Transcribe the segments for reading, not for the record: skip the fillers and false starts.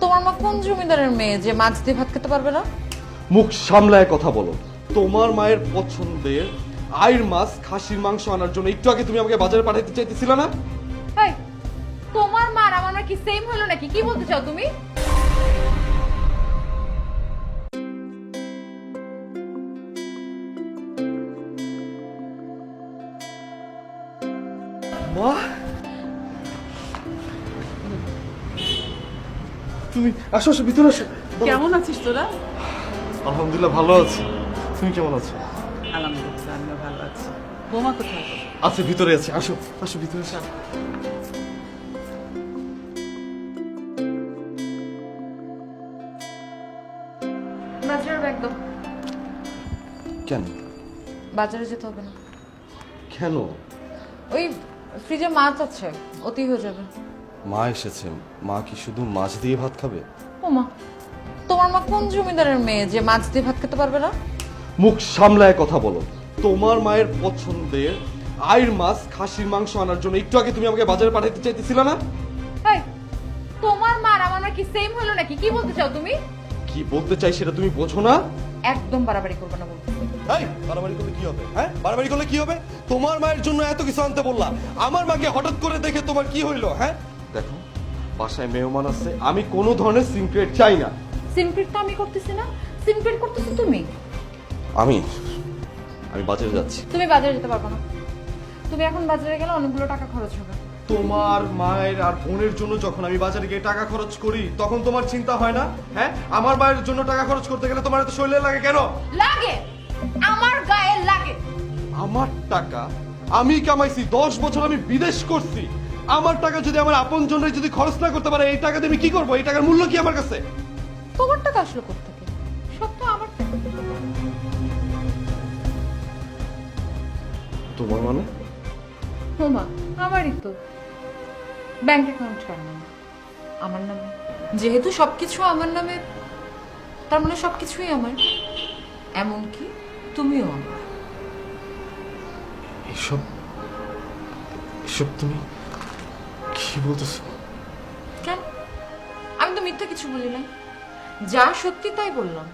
তোমার মা কোন জমিদারের মেয়ে যে মাছ দিয়ে ভাত খেতে পারবে না? মুখ সামলায় কথা বলো। তোমার মায়ের পছন্দের আইর মাছ খাসির মাংস আনার জন্য একটু আগে তুমি আমাকে বাজারে পাঠাইতে চাইতেছিলে না? এই, তোমার মা আর আমার মা কি সেম হলো নাকি? কি বলতে চাও তুমি? মা, তুমি আসো আসো, ভিতরে আসো। কেমন আছিস তোরা? আলহামদুলিল্লাহ ভালো আছি। তুমি কেমন আছো? আলহামদুলিল্লাহ আমিও ভালো আছি। বোমা কোথায়? আচ্ছা ভিতরে আছি, আসো আসো ভিতরে আসো। বাজারের ব্যাগ দাও। কেন? বাজারে যেতে হবে না। কেন? ওই ফ্রিজে মাছ আছে, অতি হয়ে যাবে। মা এসেছে। মা কি শুধু মাছ দিয়ে ভাত খাবে? ও মা, তোমার মা কোন জমিদারের মেয়ে যে মাছ দিয়ে ভাত খেতে পারবে না? মুখ সামলায় কথা বলো। তোমার মায়ের পছন্দের আইর মাছ খাসির মাংস আনার জন্য একটু আগে তুমি আমাকে বাজারে পাঠাইতে চাইতেছিলে না? এই, তোমার মা আর আমার মা কি সেম হলো নাকি? কি বলতে চাও তুমি? কি বলতে চাই সেটা তুমি বোঝো না? একদম বাড়াবাড়ি করবে না বলতে। এই বাড়াবাড়ি করলে কি হবে? হ্যাঁ, বাড়াবাড়ি করলে কি হবে? তোমার মায়ের জন্য এত কিছু আনতে বললাম, আমার মাকে হঠাৎ করে দেখে তোমার কি হইলো? হ্যাঁ দেখো, বাসায় মেহমান আছে, আমি কোনো ধরনের সিক্রেট চাই না। সিনক্রেট তো আমি করতেছি না, সিনক্রেট করতেছো তুমি। আমি বাজারে যাচ্ছি। তুমি বাজারে যেতে পারবে না। তুমি এখন বাজারে গেলে অনেকগুলো টাকা খরচ হবে। তোমার মায়ের আর বোনের জন্য যখন আমি বাজারে গিয়ে টাকা খরচ করি তখন তোমার চিন্তা হয় না? হ্যাঁ, আমার মায়ের জন্য টাকা খরচ করতে গেলে তোমার এত শরীরে লাগে কেন? লাগে, আমার গায়ে লাগে। আমার টাকা আমি কামাইছি, 10 বছর আমি বিদেশ করছি। আমার টাকা যদি আমার আপন জনরা যদি খরচ না করতে পারে, এই টাকা দিয়ে আমি কি করবো? এই টাকার মূল্য কি আমার কাছে? তোমার টাকা আসলো কোত্থেকে? সব তো আমার টাকা। তোমার মানে? হোমা, আমারই তো। ব্যাংক অ্যাকাউন্ট কার নামে? আমার নামে। যেহেতু সবকিছু আমার নামে, তার মানে সবকিছুই আমার, এমনকি তুমিও আমার। এসব এসব তুমি কি বলতেছো? কেন? আমি তো মিথ্যা কিছু বলি নাই, যা সত্যি তাই বললাম।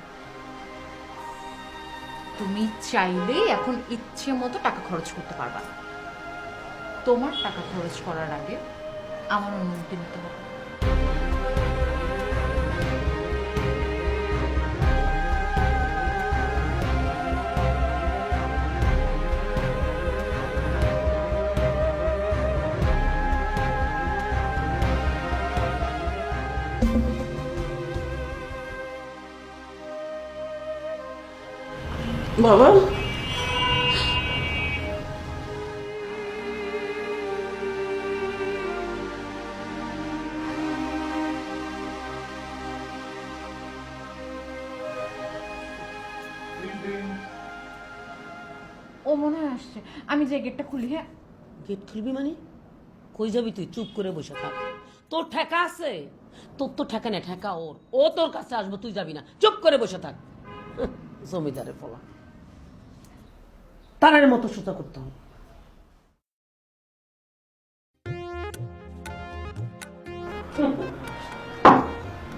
তুমি চাইলেই এখন ইচ্ছে মতো টাকা খরচ করতে পারবা না। তোমার টাকা খরচ করার আগে আমার অনুমতি নিতে হবে। বাবা, ও মনে হয় আসছে, আমি যে গেটটা খুলি। হ্যাঁ, গেট খুলবি মানে? কই যাবি তুই? চুপ করে বসে থাক। তোর ঠেকা আছে? তোর তো ঠেকা নেই, ঠেকা ওর। ও তোর কাছে আসবো, তুই যাবি না। চুপ করে বসে থাক। জমিদারের ফলা তারার মতো সোজা করতে হবে।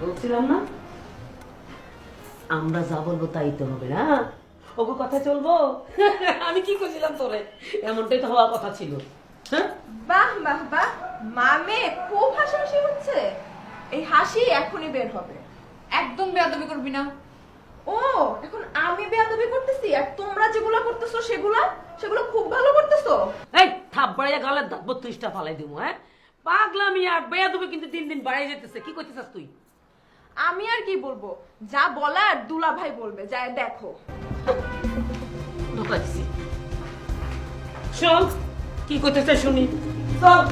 বলছিলাম না, আমরা যা বলবো তাই তো হবে না? ওগো কথা চলবো। আমি কি করছিলাম তোরে? এমনটাই তো হওয়ার কথা ছিল। হ্যাঁ, বাহ বাহ বাহ, মামে খুব হাসাহাসি হচ্ছে। এই হাসি এখনই বের হবে। একদম বেয়াদবি করবি না। ও, এখন আমি বেয়াদবি করতেছি আর তোমরা যেগুলো করতেছো সেগুলো খুব ভালো করতেছো। এই থাপ বাড়াইয়া গালের দাঁত 32টা ফালাই দিব। হ্যাঁ, পাগলামি আর বেয়াদবি কিন্তু দিন দিন বাড়াই যেতেছে। কি করতেছিস তুই? আমি আর কি বলবো, যা বলার দুলা ভাই বলবে, যায় দেখো। ধোকা দিছি। শোন, কি করতেছে শুনি। চল।